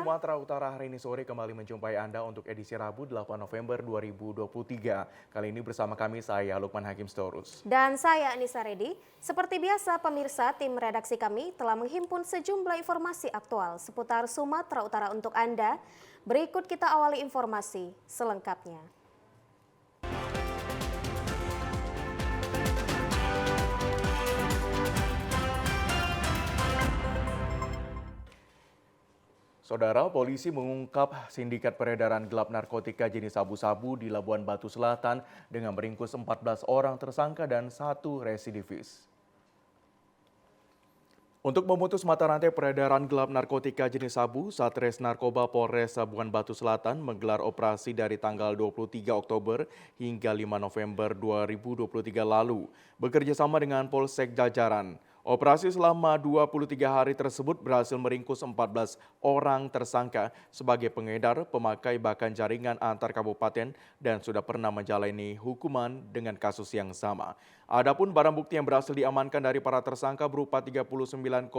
Sumatera Utara hari ini sore kembali menjumpai Anda untuk edisi Rabu 8 November 2023. Kali ini bersama kami saya Lukman Hakim Storus. Dan saya Anissa Redi. Seperti biasa pemirsa, tim redaksi kami telah menghimpun sejumlah informasi aktual seputar Sumatera Utara untuk Anda. Berikut kita awali informasi selengkapnya. Saudara, polisi mengungkap sindikat peredaran gelap narkotika jenis sabu-sabu di Labuan Batu Selatan dengan meringkus 14 orang tersangka dan 1 residivis. Untuk memutus mata rantai peredaran gelap narkotika jenis sabu, Satres Narkoba Polres Labuan Batu Selatan menggelar operasi dari tanggal 23 Oktober hingga 5 November 2023 lalu, bekerja sama dengan Polsek Jajaran. Operasi selama 23 hari tersebut berhasil meringkus 14 orang tersangka sebagai pengedar, pemakai bahkan jaringan antar kabupaten dan sudah pernah menjalani hukuman dengan kasus yang sama. Adapun barang bukti yang berhasil diamankan dari para tersangka berupa 39,24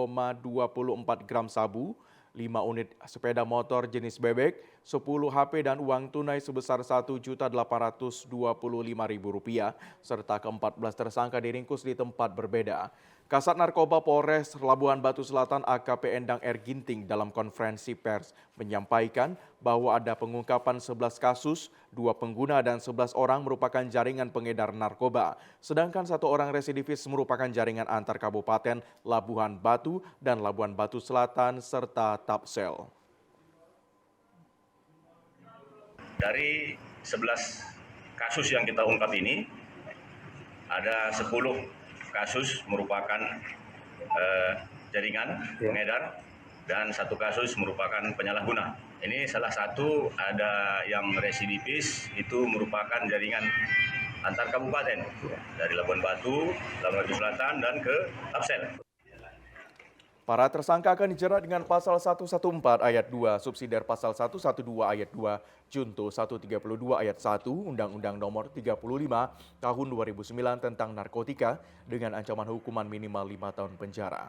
gram sabu, 5 unit sepeda motor jenis bebek, 10 HP dan uang tunai sebesar Rp1.825.000 serta ke-14 tersangka diringkus di tempat berbeda. Kasat Narkoba Polres Labuan Batu Selatan AKP Endang R. Ginting dalam konferensi pers menyampaikan bahwa ada pengungkapan 11 kasus, 2 pengguna dan 11 orang merupakan jaringan pengedar narkoba. Sedangkan 1 orang residivis merupakan jaringan antar kabupaten Labuan Batu dan Labuan Batu Selatan serta Tapsel. Dari 11 kasus yang kita ungkap ini, ada 10 kasus merupakan jaringan pengedar dan 1 kasus merupakan penyalahguna. Ini salah satu ada yang residivis itu merupakan jaringan antar kabupaten dari Labuan Batu Selatan dan ke Tapsel. Para tersangka akan dijerat dengan pasal 114 ayat 2, subsidiar pasal 112 ayat 2, junto 132 ayat 1, Undang-Undang Nomor 35 Tahun 2009 tentang narkotika dengan ancaman hukuman minimal 5 tahun penjara.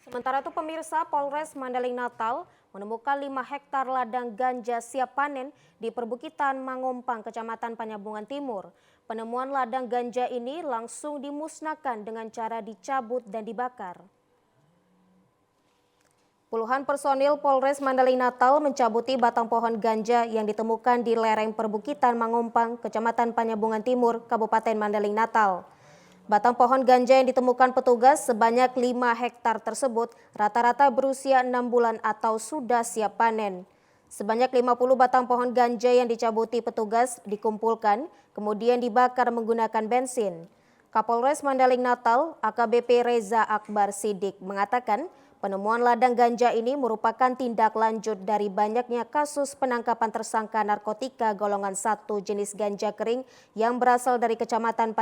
Sementara itu pemirsa, Polres Mandaling Natal menemukan 5 hektar ladang ganja siap panen di perbukitan Mangompang, Kecamatan Panyabungan Timur. Penemuan ladang ganja ini langsung dimusnahkan dengan cara dicabut dan dibakar. Puluhan personil Polres Mandaling Natal mencabuti batang pohon ganja yang ditemukan di lereng perbukitan Mangompang, Kecamatan Panyabungan Timur, Kabupaten Mandaling Natal. Batang pohon ganja yang ditemukan petugas sebanyak 5 hektar tersebut rata-rata berusia 6 bulan atau sudah siap panen. Sebanyak 50 batang pohon ganja yang dicabuti petugas dikumpulkan, kemudian dibakar menggunakan bensin. Kapolres Mandaling Natal, AKBP Reza Akbar Sidik mengatakan penemuan ladang ganja ini merupakan tindak lanjut dari banyaknya kasus penangkapan tersangka narkotika golongan 1 jenis ganja kering yang berasal dari Kecamatan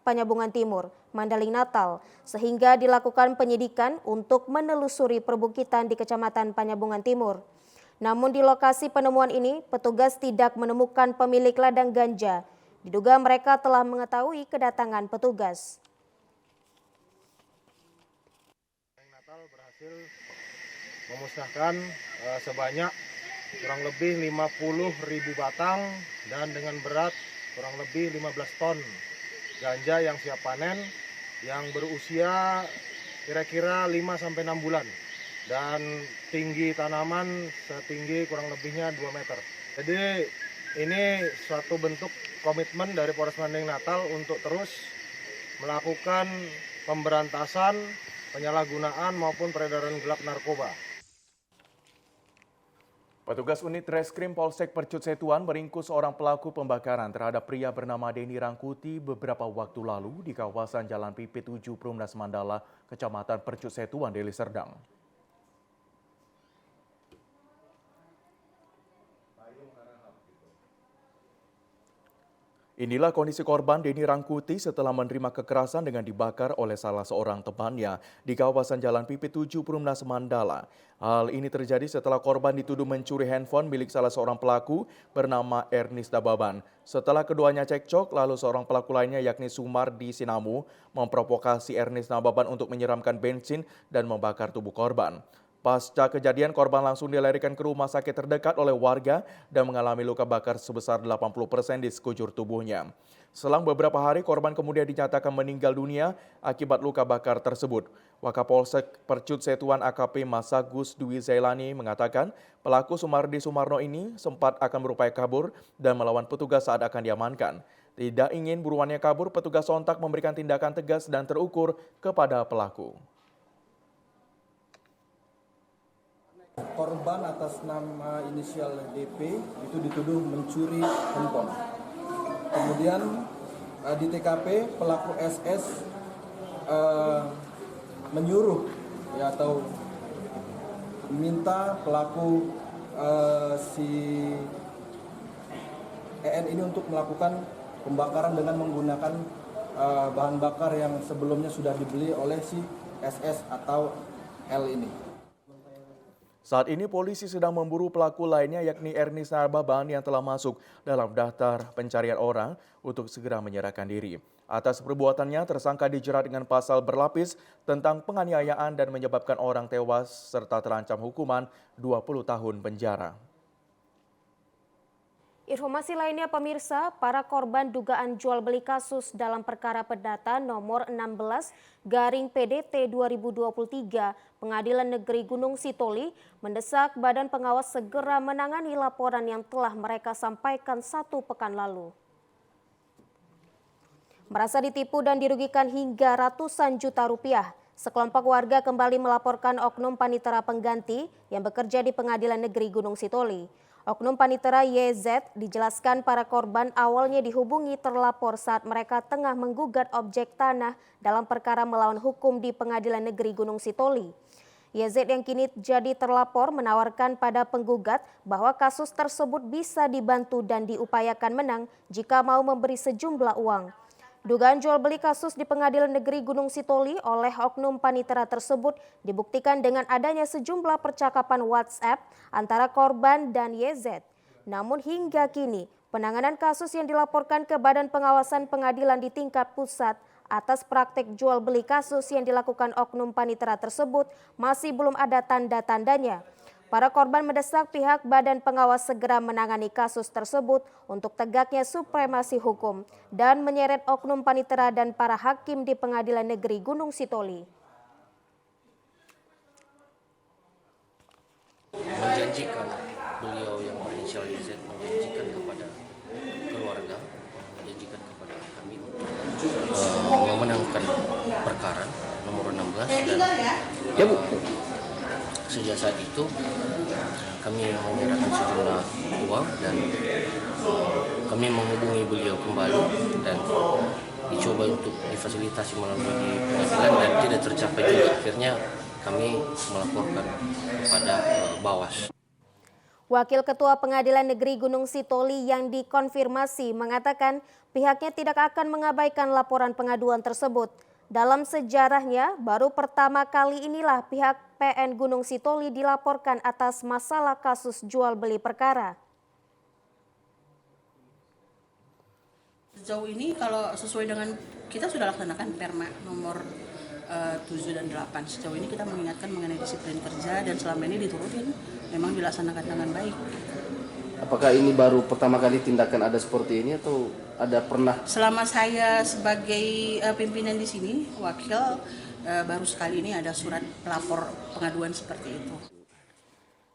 Panyabungan Timur, Mandaling Natal, sehingga dilakukan penyidikan untuk menelusuri perbukitan di Kecamatan Panyabungan Timur. Namun di lokasi penemuan ini, petugas tidak menemukan pemilik ladang ganja. Diduga mereka telah mengetahui kedatangan petugas. Natal berhasil memusnahkan sebanyak kurang lebih 50.000 batang dan dengan berat kurang lebih 15 ton ganja yang siap panen yang berusia kira-kira 5-6 bulan dan tinggi tanaman setinggi kurang lebihnya 2 meter. Jadi ini suatu bentuk komitmen dari Polres Mandaling Natal untuk terus melakukan pemberantasan penyalahgunaan maupun peredaran gelap narkoba. Petugas unit Reskrim Polsek Percut Setuan meringkus seorang pelaku pembakaran terhadap pria bernama Denny Rangkuti beberapa waktu lalu di kawasan Jalan Pipit 7 Perumnas Mandala, Kecamatan Percut Setuan, Deli Serdang. Inilah kondisi korban Denny Rangkuti setelah menerima kekerasan dengan dibakar oleh salah seorang temannya di kawasan Jalan Pipit 7 Perumnas Mandala. Hal ini terjadi setelah korban dituduh mencuri handphone milik salah seorang pelaku bernama Ernest Dababan. Setelah keduanya cekcok, lalu seorang pelaku lainnya yakni Sumardi Sinamu memprovokasi Ernest Dababan untuk menyiramkan bensin dan membakar tubuh korban. Pasca kejadian, korban langsung dilarikan ke rumah sakit terdekat oleh warga dan mengalami luka bakar sebesar 80% di sekujur tubuhnya. Selang beberapa hari, korban kemudian dinyatakan meninggal dunia akibat luka bakar tersebut. Wakapolsek Percut Setuan AKP Masagus Dwi Zailani mengatakan pelaku Sumardi Sumarno ini sempat akan berupaya kabur dan melawan petugas saat akan diamankan. Tidak ingin buruannya kabur, petugas sontak memberikan tindakan tegas dan terukur kepada pelaku. Korban atas nama inisial DP itu dituduh mencuri handphone. Kemudian di TKP pelaku SS menyuruh atau minta pelaku si EN ini untuk melakukan pembakaran dengan menggunakan bahan bakar yang sebelumnya sudah dibeli oleh si SS atau L ini. Saat ini polisi sedang memburu pelaku lainnya yakni Ernis Narbaban yang telah masuk dalam daftar pencarian orang untuk segera menyerahkan diri. Atas perbuatannya, tersangka dijerat dengan pasal berlapis tentang penganiayaan dan menyebabkan orang tewas serta terancam hukuman 20 tahun penjara. Informasi lainnya pemirsa, para korban dugaan jual beli kasus dalam perkara perdata nomor 16/PDT 2023 Pengadilan Negeri Gunung Sitoli mendesak Badan Pengawas segera menangani laporan yang telah mereka sampaikan 1 pekan lalu. Merasa ditipu dan dirugikan hingga ratusan juta rupiah, sekelompok warga kembali melaporkan oknum panitera pengganti yang bekerja di Pengadilan Negeri Gunung Sitoli. Oknum panitera YZ dijelaskan para korban awalnya dihubungi terlapor saat mereka tengah menggugat objek tanah dalam perkara melawan hukum di Pengadilan Negeri Gunung Sitoli. YZ yang kini jadi terlapor menawarkan pada penggugat bahwa kasus tersebut bisa dibantu dan diupayakan menang jika mau memberi sejumlah uang. Dugaan jual beli kasus di Pengadilan Negeri Gunung Sitoli oleh oknum panitera tersebut dibuktikan dengan adanya sejumlah percakapan WhatsApp antara korban dan YZ. Namun hingga kini, penanganan kasus yang dilaporkan ke Badan Pengawasan Pengadilan di tingkat pusat atas praktek jual beli kasus yang dilakukan oknum panitera tersebut masih belum ada tanda-tandanya. Para korban mendesak pihak Badan Pengawas segera menangani kasus tersebut untuk tegaknya supremasi hukum dan menyeret oknum panitera dan para hakim di Pengadilan Negeri Gunung Sitoli. Menjanjikan beliau yang berinisial Z menjanjikan kepada keluarga, menjanjikan kepada kami untuk memenangkan perkara nomor 16 dan ya Bu. Sejak saat itu kami menyerahkan sejumlah uang dan kami menghubungi beliau kembali dan dicoba untuk difasilitasi melalui pengadilan dan tidak tercapai juga. Akhirnya kami melaporkan kepada Bawas. Wakil Ketua Pengadilan Negeri Gunung Sitoli yang dikonfirmasi mengatakan pihaknya tidak akan mengabaikan laporan pengaduan tersebut. Dalam sejarahnya, baru pertama kali inilah pihak PN Gunung Sitoli dilaporkan atas masalah kasus jual beli perkara. Sejauh ini kalau sesuai dengan kita sudah laksanakan perma nomor 7 dan 8. Sejauh ini kita mengingatkan mengenai disiplin kerja dan selama ini diturutin, memang dilaksanakan dengan baik. Apakah ini baru pertama kali tindakan ada seperti ini atau ada pernah? Selama saya sebagai pimpinan di sini, wakil, baru sekali ini ada surat pelapor pengaduan seperti itu.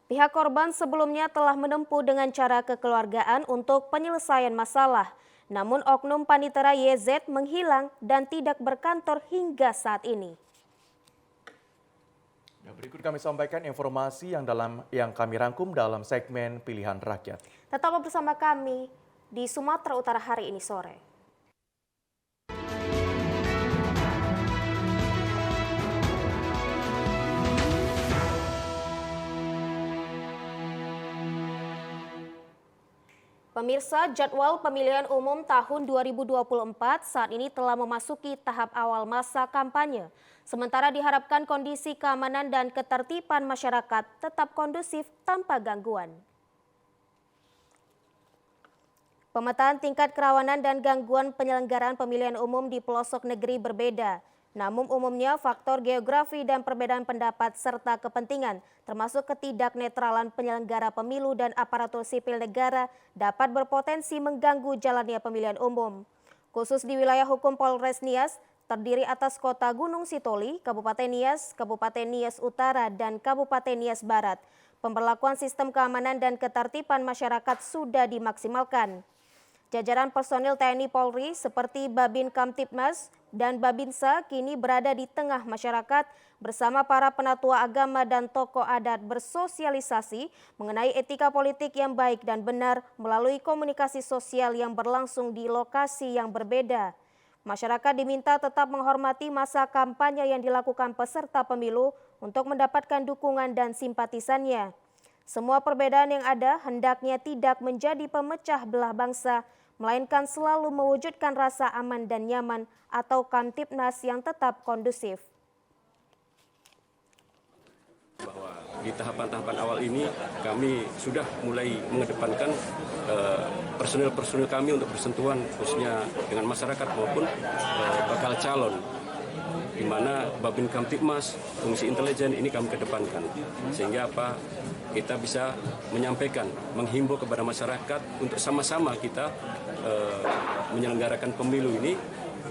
Pihak korban sebelumnya telah menempuh dengan cara kekeluargaan untuk penyelesaian masalah. Namun oknum panitera YZ menghilang dan tidak berkantor hingga saat ini. Berikut kami sampaikan informasi yang kami rangkum dalam segmen Pilihan Rakyat. Tetaplah bersama kami di Sumatera Utara hari ini sore. Pemirsa, jadwal pemilihan umum tahun 2024 saat ini telah memasuki tahap awal masa kampanye. Sementara diharapkan kondisi keamanan dan ketertiban masyarakat tetap kondusif tanpa gangguan. Pemetaan tingkat kerawanan dan gangguan penyelenggaraan pemilihan umum di pelosok negeri berbeda. Namun umumnya faktor geografi dan perbedaan pendapat serta kepentingan, termasuk ketidaknetralan penyelenggara pemilu dan aparatur sipil negara dapat berpotensi mengganggu jalannya pemilihan umum. Khusus di wilayah hukum Polres Nias, terdiri atas kota Gunung Sitoli, Kabupaten Nias Utara, dan Kabupaten Nias Barat. Pemberlakuan sistem keamanan dan ketertiban masyarakat sudah dimaksimalkan. Jajaran personil TNI Polri seperti Babin Kamtibmas dan Babinsa kini berada di tengah masyarakat bersama para penatua agama dan tokoh adat bersosialisasi mengenai etika politik yang baik dan benar melalui komunikasi sosial yang berlangsung di lokasi yang berbeda. Masyarakat diminta tetap menghormati masa kampanye yang dilakukan peserta pemilu untuk mendapatkan dukungan dan simpatisannya. Semua perbedaan yang ada hendaknya tidak menjadi pemecah belah bangsa, melainkan selalu mewujudkan rasa aman dan nyaman atau Kamtibnas yang tetap kondusif. Bahwa di tahapan-tahapan awal ini kami sudah mulai mengedepankan personil-personil kami untuk bersentuhan khususnya dengan masyarakat maupun bakal calon, di mana Babin Kamtibmas, fungsi intelijen ini kami kedepankan. Sehingga kita bisa menyampaikan, menghimbau kepada masyarakat untuk sama-sama kita menyelenggarakan pemilu ini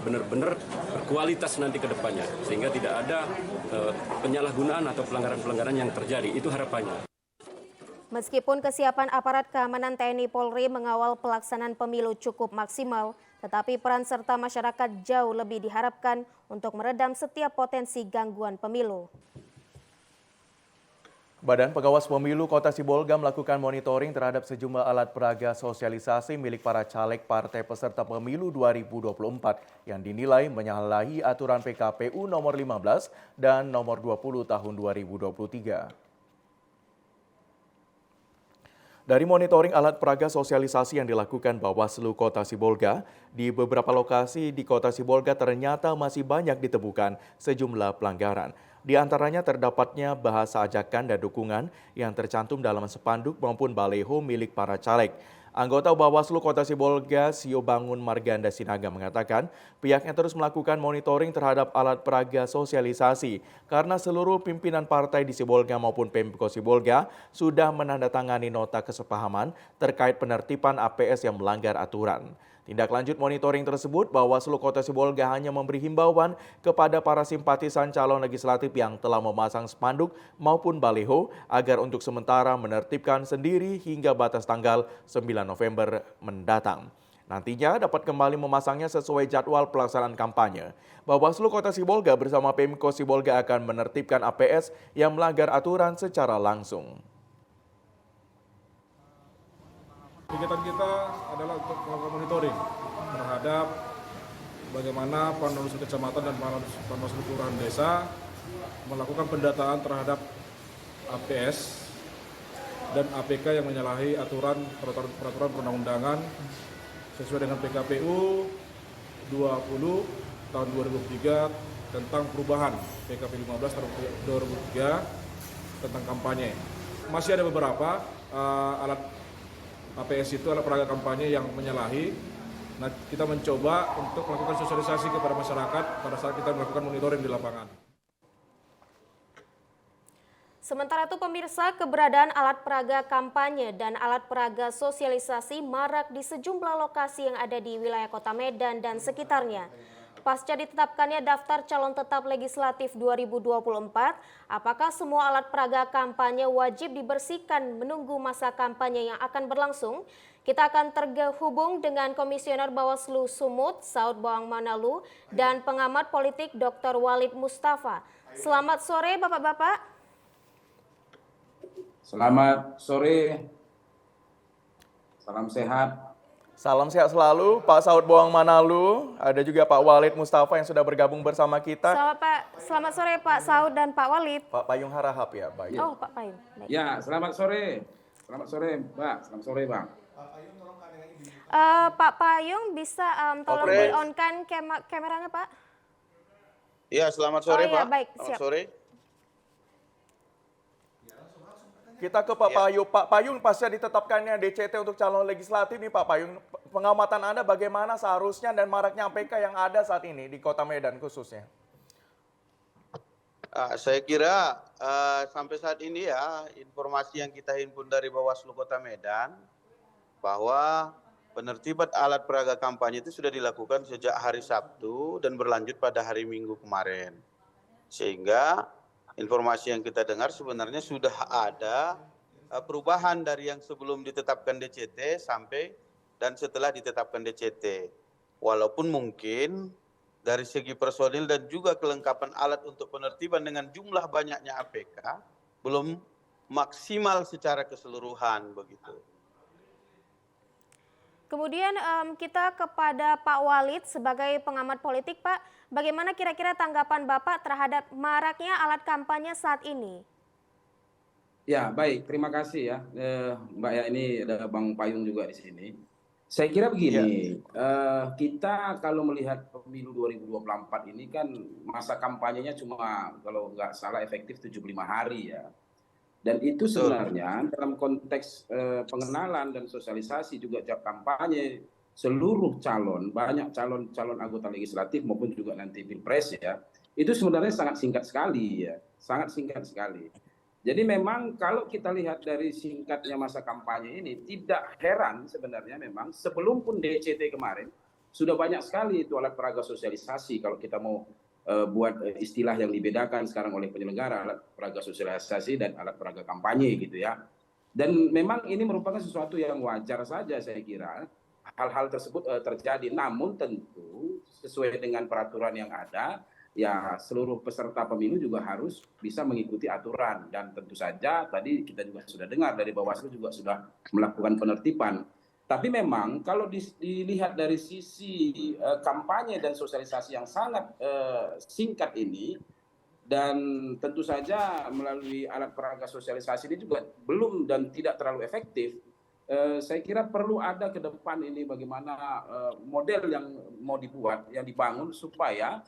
benar-benar berkualitas nanti ke depannya. Sehingga tidak ada penyalahgunaan atau pelanggaran-pelanggaran yang terjadi. Itu harapannya. Meskipun kesiapan aparat keamanan TNI Polri mengawal pelaksanaan pemilu cukup maksimal, tetapi peran serta masyarakat jauh lebih diharapkan untuk meredam setiap potensi gangguan pemilu. Badan Pengawas Pemilu Kota Sibolga melakukan monitoring terhadap sejumlah alat peraga sosialisasi milik para caleg partai peserta pemilu 2024 yang dinilai menyalahi aturan PKPU nomor 15 dan nomor 20 tahun 2023. Dari monitoring alat peraga sosialisasi yang dilakukan Bawaslu Kota Sibolga, di beberapa lokasi di Kota Sibolga ternyata masih banyak ditemukan sejumlah pelanggaran. Di antaranya terdapatnya bahasa ajakan dan dukungan yang tercantum dalam spanduk maupun baleho milik para caleg. Anggota Bawaslu Kota Sibolga, Sio Bangun Marganda Sinaga mengatakan pihaknya terus melakukan monitoring terhadap alat peraga sosialisasi karena seluruh pimpinan partai di Sibolga maupun Pemko Sibolga sudah menandatangani nota kesepahaman terkait penertiban APS yang melanggar aturan. Tindak lanjut monitoring tersebut, Bawaslu Kota Sibolga hanya memberi himbauan kepada para simpatisan calon legislatif yang telah memasang spanduk maupun baliho agar untuk sementara menertibkan sendiri hingga batas tanggal 9 November mendatang. Nantinya dapat kembali memasangnya sesuai jadwal pelaksanaan kampanye. Bawaslu Kota Sibolga bersama Pemko Sibolga akan menertibkan APS yang melanggar aturan secara langsung. Kegiatan kita adalah untuk melakukan monitoring terhadap bagaimana Panwaslu Kecamatan dan Panwaslu Kelurahan Desa melakukan pendataan terhadap APS dan APK yang menyalahi peraturan perundang-undangan sesuai dengan PKPU 20 tahun 2003 tentang perubahan PKP 15 tahun 2003 tentang kampanye. Masih ada beberapa alat APS itu adalah peraga kampanye yang menyalahi. Nah, kita mencoba untuk melakukan sosialisasi kepada masyarakat pada saat kita melakukan monitoring di lapangan. Sementara itu pemirsa, keberadaan alat peraga kampanye dan alat peraga sosialisasi marak di sejumlah lokasi yang ada di wilayah Kota Medan dan sekitarnya. Pasca ditetapkannya daftar calon tetap legislatif 2024, apakah semua alat peraga kampanye wajib dibersihkan menunggu masa kampanye yang akan berlangsung? Kita akan terhubung dengan Komisioner Bawaslu Sumut, Saud Bawang Manalu, dan pengamat politik Dr. Walid Mustafa. Selamat sore Bapak-Bapak. Selamat sore, salam sehat. Salam sehat selalu, Pak Saud Bawang Manalu. Ada juga Pak Walid Mustafa yang sudah bergabung bersama kita. Selamat sore Pak Saud dan Pak Walid. Pak Payung Harahap ya, baik. Oh, Pak Payung. Baik. Ya, selamat sore. Selamat sore, Mbak. Selamat sore, Bang. Pak Payung bisa tolong di-on-kan kameranya, Pak? Iya, selamat sore, iya, Pak. Baik, selamat siap. sore. Kita ke Pak Payung. Pak Payung, pasca ditetapkannya DCT untuk calon legislatif nih Pak Payung, pengamatan Anda bagaimana seharusnya dan maraknya APK yang ada saat ini di Kota Medan khususnya? Saya kira sampai saat ini ya, informasi yang kita himpun dari Bawaslu Kota Medan bahwa penertiban alat peraga kampanye itu sudah dilakukan sejak hari Sabtu dan berlanjut pada hari Minggu kemarin. Sehingga informasi yang kita dengar sebenarnya sudah ada perubahan dari yang sebelum ditetapkan DCT sampai dan setelah ditetapkan DCT. Walaupun mungkin dari segi personil dan juga kelengkapan alat untuk penertiban dengan jumlah banyaknya APK belum maksimal secara keseluruhan begitu. Kemudian kita kepada Pak Walid sebagai pengamat politik, Pak, bagaimana kira-kira tanggapan Bapak terhadap maraknya alat kampanye saat ini? Ya, baik. Terima kasih ya, Mbak ya. Ini ada Bang Payung juga di sini. Saya kira begini, kita kalau melihat pemilu 2024 ini kan masa kampanyenya cuma kalau nggak salah efektif 75 hari ya. Dan itu sebenarnya dalam konteks pengenalan dan sosialisasi juga kampanye seluruh calon, banyak calon anggota legislatif maupun juga nanti pilpres ya, itu sebenarnya sangat singkat sekali ya, sangat singkat sekali. Jadi memang kalau kita lihat dari singkatnya masa kampanye ini, tidak heran sebenarnya memang sebelum pun DCT kemarin sudah banyak sekali itu alat peraga sosialisasi kalau kita mau buat istilah yang dibedakan sekarang oleh penyelenggara, alat peraga sosialisasi dan alat peraga kampanye gitu ya. Dan memang ini merupakan sesuatu yang wajar saja saya kira hal-hal tersebut terjadi, namun tentu sesuai dengan peraturan yang ada ya seluruh peserta pemilu juga harus bisa mengikuti aturan, dan tentu saja tadi kita juga sudah dengar dari Bawaslu juga sudah melakukan penertiban. Tapi memang kalau dilihat dari sisi kampanye dan sosialisasi yang sangat singkat ini, dan tentu saja melalui alat peraga sosialisasi ini juga belum dan tidak terlalu efektif, saya kira perlu ada ke depan ini bagaimana model yang mau dibuat, yang dibangun supaya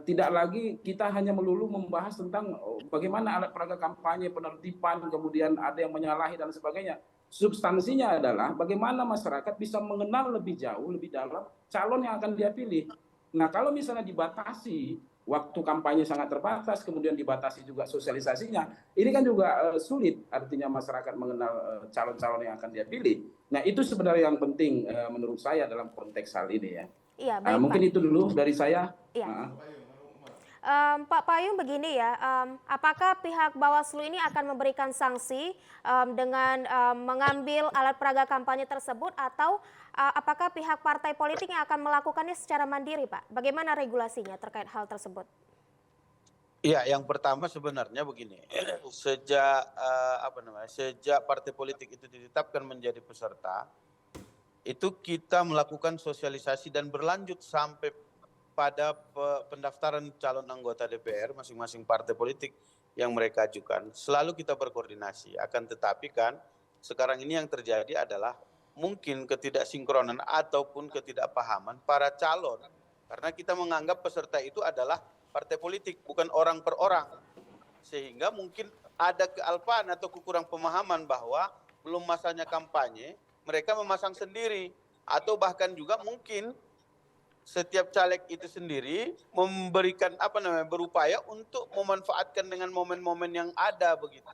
tidak lagi kita hanya melulu membahas tentang bagaimana alat peraga kampanye, penertiban, kemudian ada yang menyalahi dan sebagainya. Substansinya adalah bagaimana masyarakat bisa mengenal lebih jauh, lebih dalam calon yang akan dia pilih. Nah, kalau misalnya dibatasi, waktu kampanye sangat terbatas, kemudian dibatasi juga sosialisasinya, ini kan juga sulit artinya masyarakat mengenal calon-calon yang akan dia pilih. Nah, itu sebenarnya yang penting menurut saya dalam konteks hal ini ya. Iya, baik, mungkin Pak. itu dulu dari saya. Iya. Pak Payung begini ya, apakah pihak Bawaslu ini akan memberikan sanksi dengan mengambil alat peraga kampanye tersebut, atau apakah pihak partai politik yang akan melakukannya secara mandiri, Pak? Bagaimana regulasinya terkait hal tersebut? Iya, yang pertama sebenarnya begini, sejak sejak partai politik itu ditetapkan menjadi peserta, itu kita melakukan sosialisasi dan berlanjut sampai pada pendaftaran calon anggota DPR masing-masing partai politik yang mereka ajukan. Selalu kita berkoordinasi, akan tetapi kan sekarang ini yang terjadi adalah mungkin ketidaksinkronan ataupun ketidakpahaman para calon. Karena kita menganggap peserta itu adalah partai politik, bukan orang per orang. Sehingga mungkin ada kealpaan atau kekurang pemahaman bahwa belum masanya kampanye, mereka memasang sendiri. Atau bahkan juga mungkin setiap caleg itu sendiri memberikan berupaya untuk memanfaatkan dengan momen-momen yang ada begitu.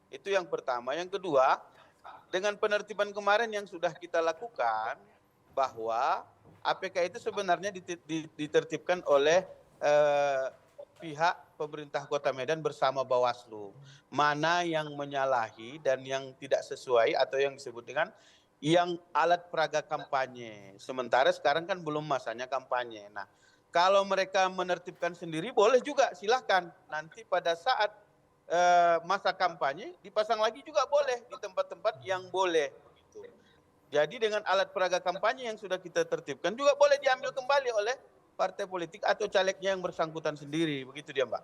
Itu yang pertama. Yang kedua, dengan penertiban kemarin yang sudah kita lakukan, bahwa APK itu sebenarnya ditertibkan oleh pihak pemerintah Kota Medan bersama Bawaslu. Mana yang menyalahi dan yang tidak sesuai atau yang disebut dengan yang alat peraga kampanye. Sementara sekarang kan belum masanya kampanye. Nah, kalau mereka menertibkan sendiri boleh juga, silahkan. Nanti pada saat masa kampanye dipasang lagi juga boleh di tempat-tempat yang boleh. Begitu. Jadi dengan alat peraga kampanye yang sudah kita tertibkan juga boleh diambil kembali oleh partai politik atau calegnya yang bersangkutan sendiri. Begitu dia, Mbak.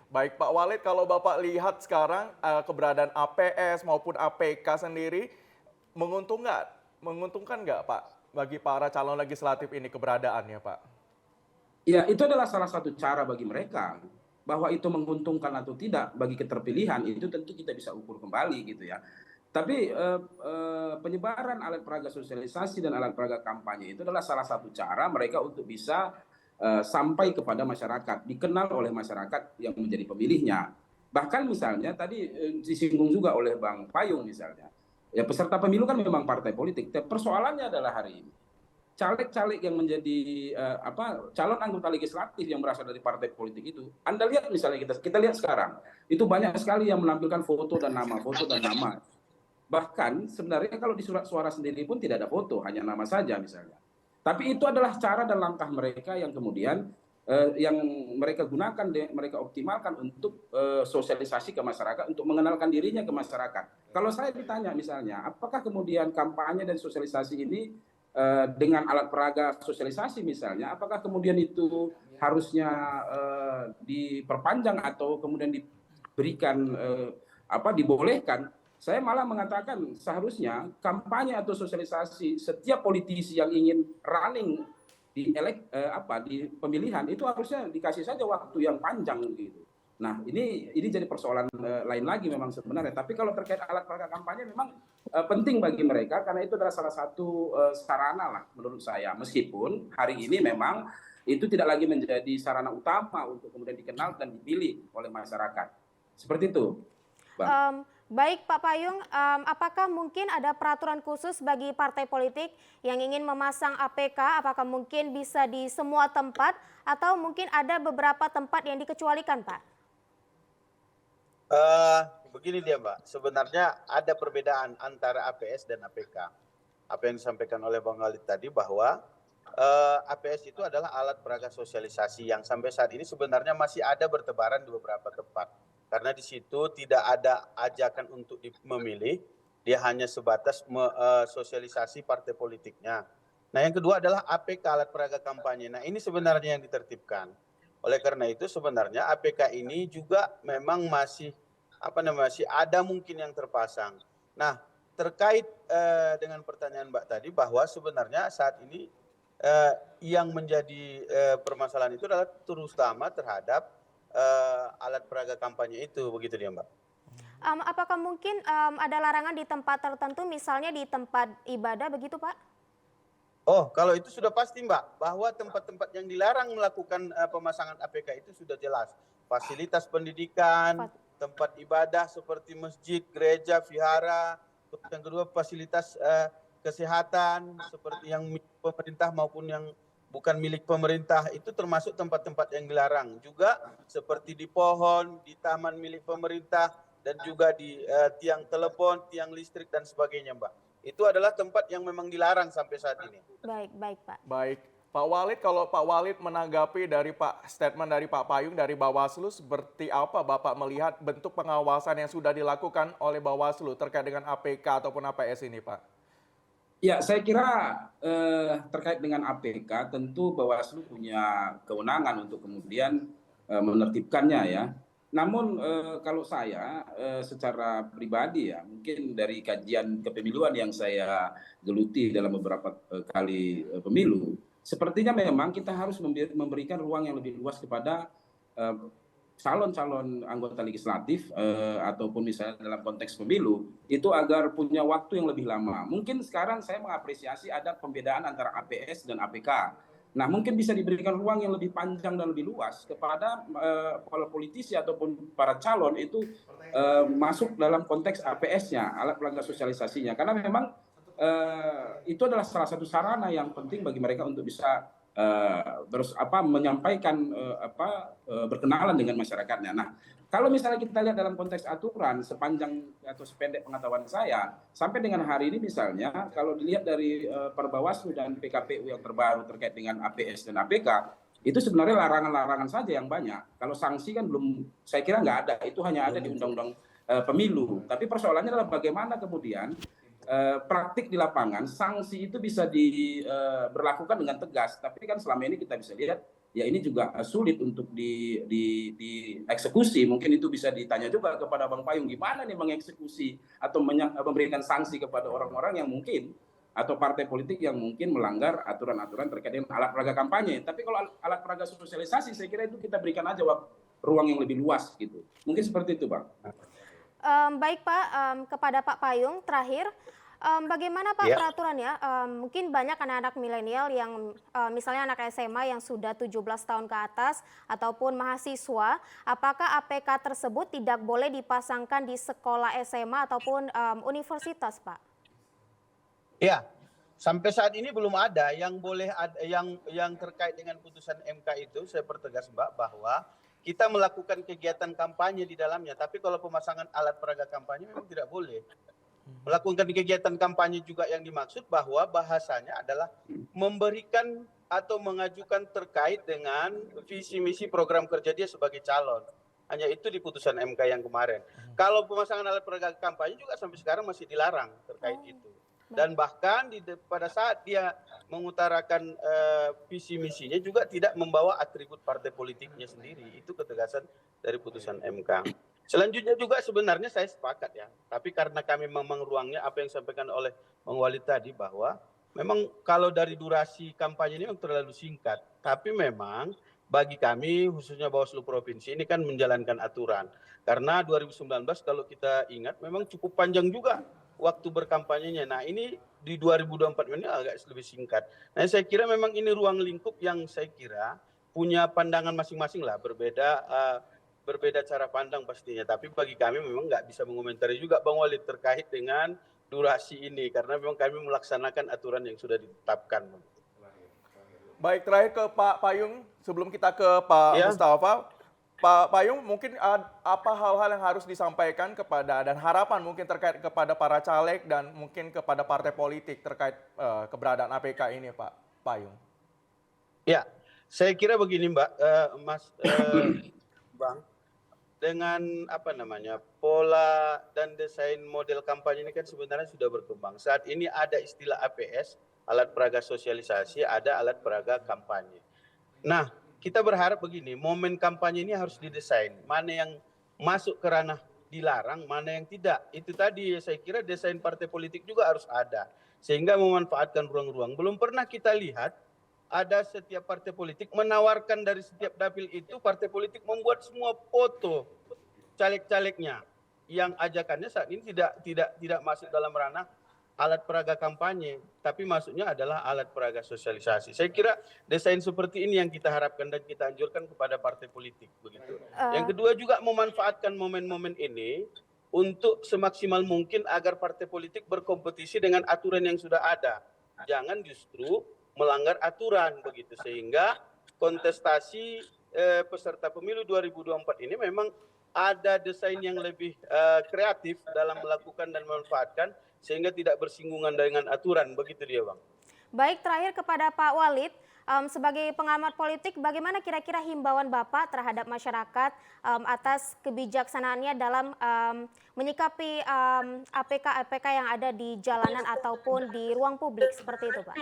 Baik Pak Walid, kalau Bapak lihat sekarang keberadaan APS maupun APK sendiri, menguntungkan nggak Pak bagi para calon legislatif ini keberadaannya Pak? Ya, itu adalah salah satu cara bagi mereka. Bahwa itu menguntungkan atau tidak bagi keterpilihan itu tentu kita bisa ukur kembali gitu ya. Tapi penyebaran alat peraga sosialisasi dan alat peraga kampanye itu adalah salah satu cara mereka untuk bisa sampai kepada masyarakat, dikenal oleh masyarakat yang menjadi pemilihnya. Bahkan misalnya tadi disinggung juga oleh Bang Payung misalnya, ya peserta pemilu kan memang partai politik. Tapi persoalannya adalah hari ini caleg-caleg yang menjadi calon anggota legislatif yang berasal dari partai politik itu, Anda lihat misalnya kita lihat sekarang, itu banyak sekali yang menampilkan foto dan nama, foto dan nama. Bahkan sebenarnya kalau di surat suara sendiri pun tidak ada foto, hanya nama saja misalnya. Tapi itu adalah cara dan langkah mereka yang kemudian yang mereka gunakan, mereka optimalkan untuk sosialisasi ke masyarakat, untuk mengenalkan dirinya ke masyarakat. Kalau saya ditanya misalnya, apakah kemudian kampanye dan sosialisasi ini dengan alat peraga sosialisasi misalnya, apakah kemudian itu harusnya diperpanjang atau kemudian diberikan dibolehkan? Saya malah mengatakan seharusnya kampanye atau sosialisasi setiap politisi yang ingin running di pemilihan itu harusnya dikasih saja waktu yang panjang gitu. Nah, ini jadi persoalan lain lagi memang sebenarnya. Tapi kalau terkait alat peraga kampanye memang penting bagi mereka karena itu adalah salah satu sarana lah menurut saya. Meskipun hari ini memang itu tidak lagi menjadi sarana utama untuk kemudian dikenal dan dipilih oleh masyarakat. Seperti itu, Bang. Baik Pak Payung, apakah mungkin ada peraturan khusus bagi partai politik yang ingin memasang APK? Apakah mungkin bisa di semua tempat atau mungkin ada beberapa tempat yang dikecualikan, Pak? Begini dia Mbak, sebenarnya ada perbedaan antara APS dan APK. Apa yang disampaikan oleh Bang Khalid tadi bahwa APS itu adalah alat peraga sosialisasi yang sampai saat ini sebenarnya masih ada bertebaran di beberapa tempat. Karena di situ tidak ada ajakan untuk memilih, dia hanya sebatas sosialisasi partai politiknya. Nah yang kedua adalah APK, alat peraga kampanye. Nah ini sebenarnya yang ditertibkan. Oleh karena itu sebenarnya APK ini juga memang masih ada mungkin yang terpasang. Nah terkait dengan pertanyaan Mbak tadi bahwa sebenarnya saat ini yang menjadi permasalahan itu adalah terutama terhadap alat peraga kampanye itu, begitu dia Mbak. Apakah mungkin ada larangan di tempat tertentu, misalnya di tempat ibadah begitu Pak? Oh, kalau itu sudah pasti Mbak, bahwa tempat-tempat yang dilarang melakukan pemasangan APK itu sudah jelas. Fasilitas pendidikan, tempat ibadah seperti masjid, gereja, vihara, yang kedua fasilitas kesehatan seperti yang milik pemerintah maupun yang bukan milik pemerintah, itu termasuk tempat-tempat yang dilarang. Juga seperti di pohon, di taman milik pemerintah, dan juga di tiang telepon, tiang listrik, dan sebagainya, Mbak. Itu adalah tempat yang memang dilarang sampai saat ini. Baik, Pak. Baik, Pak Walid, kalau Pak Walid menanggapi dari statement dari Pak Payung dari Bawaslu, seperti apa Bapak melihat bentuk pengawasan yang sudah dilakukan oleh Bawaslu terkait dengan APK ataupun APS ini, Pak? Ya, saya kira terkait dengan APK tentu Bawaslu punya kewenangan untuk kemudian menertibkannya ya. Namun kalau saya secara pribadi ya, mungkin dari kajian kepemiluan yang saya geluti dalam beberapa kali pemilu, sepertinya memang kita harus memberikan ruang yang lebih luas kepada calon-calon anggota legislatif ataupun misalnya dalam konteks pemilu itu agar punya waktu yang lebih lama. Mungkin sekarang saya mengapresiasi ada pembedaan antara APS dan APK. Nah mungkin bisa diberikan ruang yang lebih panjang dan lebih luas kepada para politisi ataupun para calon itu masuk dalam konteks APS-nya, alat peraga sosialisasinya. Karena memang itu adalah salah satu sarana yang penting bagi mereka untuk bisa menyampaikan berkenalan dengan masyarakatnya. Nah, kalau misalnya kita lihat dalam konteks aturan sepanjang atau sependek pengetahuan saya, sampai dengan hari ini misalnya kalau dilihat dari Perbawaslu dan PKPU yang terbaru terkait dengan APS dan APK, itu sebenarnya larangan-larangan saja yang banyak. Kalau sanksi kan belum, saya kira nggak ada. Itu hanya ada di Undang-Undang Pemilu. Tapi persoalannya adalah bagaimana kemudian praktik di lapangan, sanksi itu bisa diberlakukan dengan tegas. Tapi kan selama ini kita bisa lihat, ya ini juga sulit untuk dieksekusi. Mungkin itu bisa ditanya juga kepada Bang Payung, gimana nih mengeksekusi atau memberikan sanksi kepada orang-orang yang mungkin, atau partai politik yang mungkin melanggar aturan-aturan terkait dengan alat peraga kampanye. Tapi kalau alat peraga sosialisasi, saya kira itu kita berikan aja ruang yang lebih luas gitu. Mungkin seperti itu, Bang. Baik Pak, kepada Pak Payung terakhir, Bagaimana Pak Ya. peraturannya? Mungkin banyak anak-anak milenial yang misalnya anak SMA yang sudah 17 tahun ke atas ataupun mahasiswa, apakah APK tersebut tidak boleh dipasangkan di sekolah SMA ataupun universitas, Pak? Ya, sampai saat ini belum ada yang boleh yang terkait dengan putusan MK itu. Saya pertegas Mbak bahwa kita melakukan kegiatan kampanye di dalamnya, tapi kalau pemasangan alat peraga kampanye memang tidak boleh. Melakukan kegiatan kampanye juga yang dimaksud bahwa bahasanya adalah memberikan atau mengajukan terkait dengan visi misi program kerja dia sebagai calon. Hanya itu di putusan MK yang kemarin. Kalau pemasangan alat peraga kampanye juga sampai sekarang masih dilarang terkait itu. Dan bahkan pada saat dia mengutarakan visi misinya juga tidak membawa atribut partai politiknya sendiri. Itu ketegasan dari putusan MK. Selanjutnya juga sebenarnya saya sepakat ya. Tapi karena kami memang ruangnya apa yang disampaikan oleh Bang Walid tadi bahwa memang kalau dari durasi kampanye ini memang terlalu singkat. Tapi memang bagi kami khususnya Bawaslu Provinsi ini kan menjalankan aturan. Karena 2019 kalau kita ingat memang cukup panjang juga waktu berkampanyenya. Nah ini di 2024 ini agak lebih singkat. Nah saya kira memang ini ruang lingkup yang saya kira punya pandangan masing-masing lah. Berbeda cara pandang pastinya. Tapi bagi kami memang nggak bisa mengomentari juga Bang Walid terkait dengan durasi ini. Karena memang kami melaksanakan aturan yang sudah ditetapkan. Baik, terakhir ke Pak Payung, sebelum kita ke Pak Mustafa. Pak Payung, mungkin apa hal-hal yang harus disampaikan kepada dan harapan mungkin terkait kepada para caleg dan mungkin kepada partai politik terkait keberadaan APK ini, Pak Payung? Ya, saya kira begini Mbak, Bang, dengan pola dan desain model kampanye ini kan sebenarnya sudah berkembang. Saat ini ada istilah APS, alat peraga sosialisasi, ada alat peraga kampanye. Nah, kita berharap begini, momen kampanye ini harus didesain. Mana yang masuk ke ranah dilarang, mana yang tidak. Itu tadi saya kira desain partai politik juga harus ada. Sehingga memanfaatkan ruang-ruang. Belum pernah kita lihat ada setiap partai politik menawarkan dari setiap dapil itu partai politik membuat semua foto caleg-calegnya. Yang ajakannya saat ini tidak masuk dalam ranah alat peraga kampanye, tapi maksudnya adalah alat peraga sosialisasi. Saya kira desain seperti ini yang kita harapkan dan kita anjurkan kepada partai politik begitu. Yang kedua juga memanfaatkan momen-momen ini untuk semaksimal mungkin agar partai politik berkompetisi dengan aturan yang sudah ada. Jangan justru melanggar aturan begitu, sehingga kontestasi peserta pemilu 2024 ini memang ada desain yang lebih kreatif dalam melakukan dan memanfaatkan sehingga tidak bersinggungan dengan aturan, begitu dia Bang. Baik, terakhir kepada Pak Walid, sebagai pengamat politik, bagaimana kira-kira himbauan Bapak terhadap masyarakat atas kebijaksanaannya dalam menyikapi APK-APK yang ada di jalanan ataupun di ruang publik seperti itu Pak?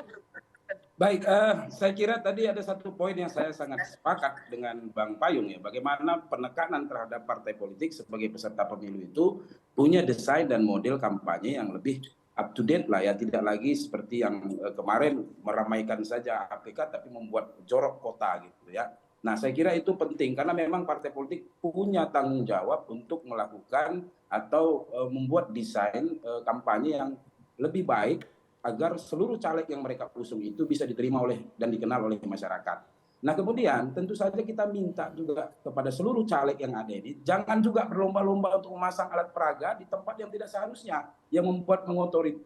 Baik, saya kira tadi ada satu poin yang saya sangat sepakat dengan Bang Payung ya. Bagaimana penekanan terhadap partai politik sebagai peserta pemilu itu punya desain dan model kampanye yang lebih up to date lah ya. Tidak lagi seperti yang kemarin meramaikan saja APK tapi membuat jorok kota gitu ya. Nah saya kira itu penting karena memang partai politik punya tanggung jawab untuk melakukan atau membuat desain kampanye yang lebih baik agar seluruh caleg yang mereka usung itu bisa diterima oleh dan dikenal oleh masyarakat. Nah kemudian tentu saja kita minta juga kepada seluruh caleg yang ada ini, jangan juga berlomba-lomba untuk memasang alat peraga di tempat yang tidak seharusnya, yang membuat mengotori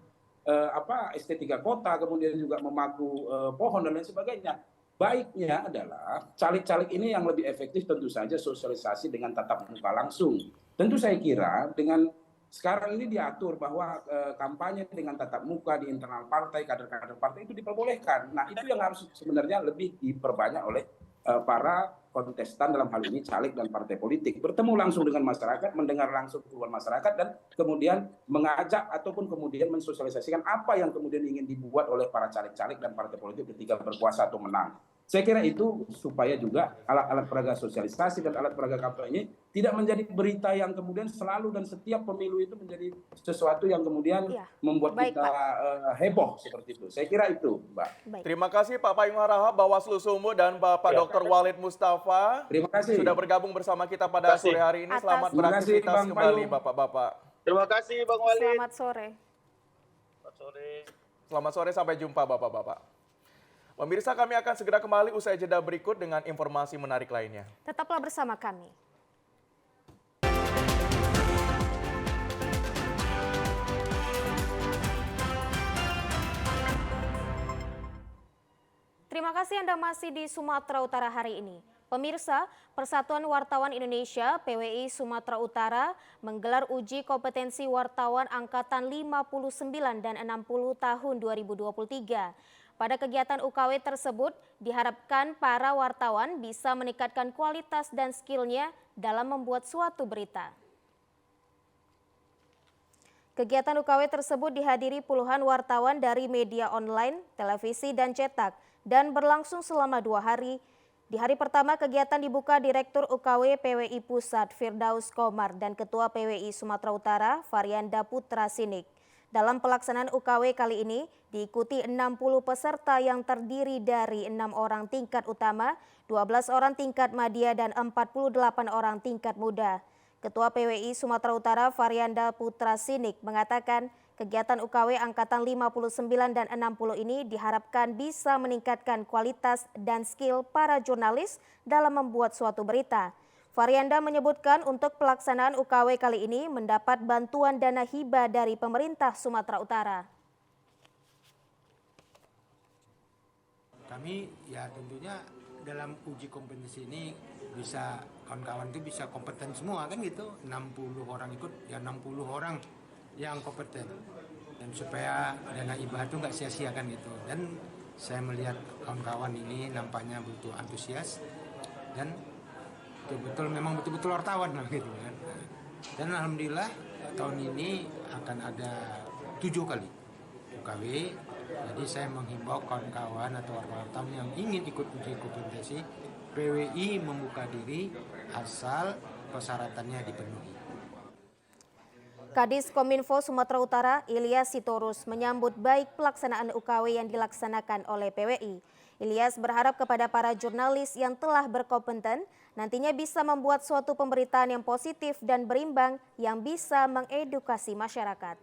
estetika kota, kemudian juga memaku pohon dan lain sebagainya. Baiknya adalah caleg-caleg ini yang lebih efektif tentu saja sosialisasi dengan tatap muka langsung. Tentu saya kira dengan sekarang ini diatur bahwa kampanye dengan tatap muka di internal partai, kader-kader partai itu diperbolehkan. Nah itu yang harus sebenarnya lebih diperbanyak oleh para kontestan dalam hal ini caleg dan partai politik. Bertemu langsung dengan masyarakat, mendengar langsung keluhan masyarakat dan kemudian mengajak ataupun kemudian mensosialisasikan apa yang kemudian ingin dibuat oleh para caleg-caleg dan partai politik ketika berkuasa atau menang. Saya kira itu supaya juga alat-alat peraga sosialisasi dan alat peraga kampanye tidak menjadi berita yang kemudian selalu dan setiap pemilu itu menjadi sesuatu yang kemudian membuat kita heboh seperti itu. Saya kira itu, Mbak. Baik. Terima kasih Pak Payung Harahap, Bawaslu Sumut dan Bapak Dr. Walid Mustafa. Terima kasih. Sudah bergabung bersama kita pada sore hari ini. Selamat Terima kasih, beraktivitas Bang kembali Payung. Bapak-Bapak. Terima kasih Bang Walid. Selamat sore. sore. Selamat sore, sampai jumpa Bapak-Bapak. Pemirsa, kami akan segera kembali usai jeda berikut dengan informasi menarik lainnya. Tetaplah bersama kami. Terima kasih Anda masih di Sumatera Utara hari ini. Pemirsa, Persatuan Wartawan Indonesia PWI Sumatera Utara menggelar uji kompetensi wartawan angkatan 59 dan 60 tahun 2023. Pada kegiatan UKW tersebut diharapkan para wartawan bisa meningkatkan kualitas dan skillnya dalam membuat suatu berita. Kegiatan UKW tersebut dihadiri puluhan wartawan dari media online, televisi, dan cetak, dan berlangsung selama 2 hari. Di hari pertama kegiatan dibuka Direktur UKW PWI Pusat Firdaus Komar dan Ketua PWI Sumatera Utara Varianda Putra Sinik. Dalam pelaksanaan UKW kali ini diikuti 60 peserta yang terdiri dari 6 orang tingkat utama, 12 orang tingkat madya, dan 48 orang tingkat muda. Ketua PWI Sumatera Utara Varianda Putra Sinik mengatakan kegiatan UKW angkatan 59 dan 60 ini diharapkan bisa meningkatkan kualitas dan skill para jurnalis dalam membuat suatu berita. Varianda menyebutkan untuk pelaksanaan UKW kali ini mendapat bantuan dana hibah dari pemerintah Sumatera Utara. Kami ya tentunya dalam uji kompetensi ini bisa kawan-kawan itu bisa kompeten semua kan gitu. 60 orang ikut ya 60 orang yang kompeten, dan supaya dana hibah itu nggak sia-sia kan gitu. Dan saya melihat kawan-kawan ini nampaknya betul antusias dan betul-betul memang betul-betul wartawan lah gitu kan. Dan alhamdulillah tahun ini akan ada 7 kali UKW. Jadi saya menghimbau kawan-kawan atau wartawan yang ingin ikut uji kompetensi, PWI membuka diri asal persyaratannya dipenuhi. Kadis Kominfo Sumatera Utara Ilyas Sitorus menyambut baik pelaksanaan UKW yang dilaksanakan oleh PWI. Ilyas berharap kepada para jurnalis yang telah berkompeten nantinya bisa membuat suatu pemberitaan yang positif dan berimbang yang bisa mengedukasi masyarakat.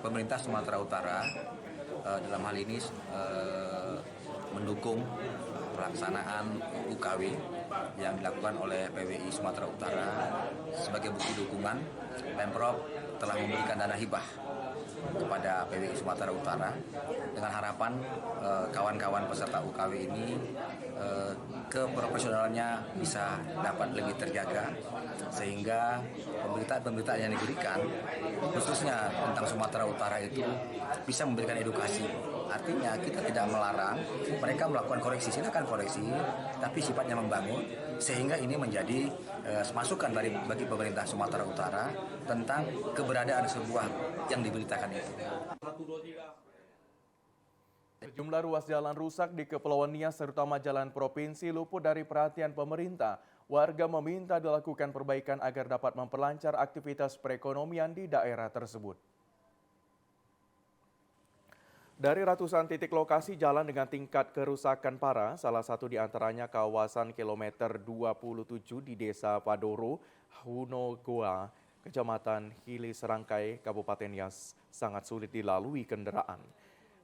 Pemerintah Sumatera Utara dalam hal ini mendukung pelaksanaan UKW yang dilakukan oleh PWI Sumatera Utara. Sebagai bukti dukungan, Pemprov telah memberikan dana hibah kepada PWI Sumatera Utara dengan harapan kawan-kawan peserta UKW ini keprofesionalannya bisa dapat lebih terjaga, sehingga pemberitaan-pemberitaan yang diberikan khususnya tentang Sumatera Utara itu bisa memberikan edukasi. Artinya kita tidak melarang mereka melakukan koreksi, silakan koreksi, tapi sifatnya membangun, sehingga ini menjadi masukan bagi pemerintah Sumatera Utara tentang keberadaan sebuah yang diberitakan itu. Sejumlah ruas jalan rusak di Kepulauan Nias terutama jalan provinsi luput dari perhatian pemerintah. Warga meminta dilakukan perbaikan agar dapat memperlancar aktivitas perekonomian di daerah tersebut. Dari ratusan titik lokasi jalan dengan tingkat kerusakan parah, salah satu di antaranya kawasan kilometer 27 di Desa Padoro, Hunogoa, Kecamatan Hili Serangkai, Kabupaten Nias, sangat sulit dilalui kendaraan.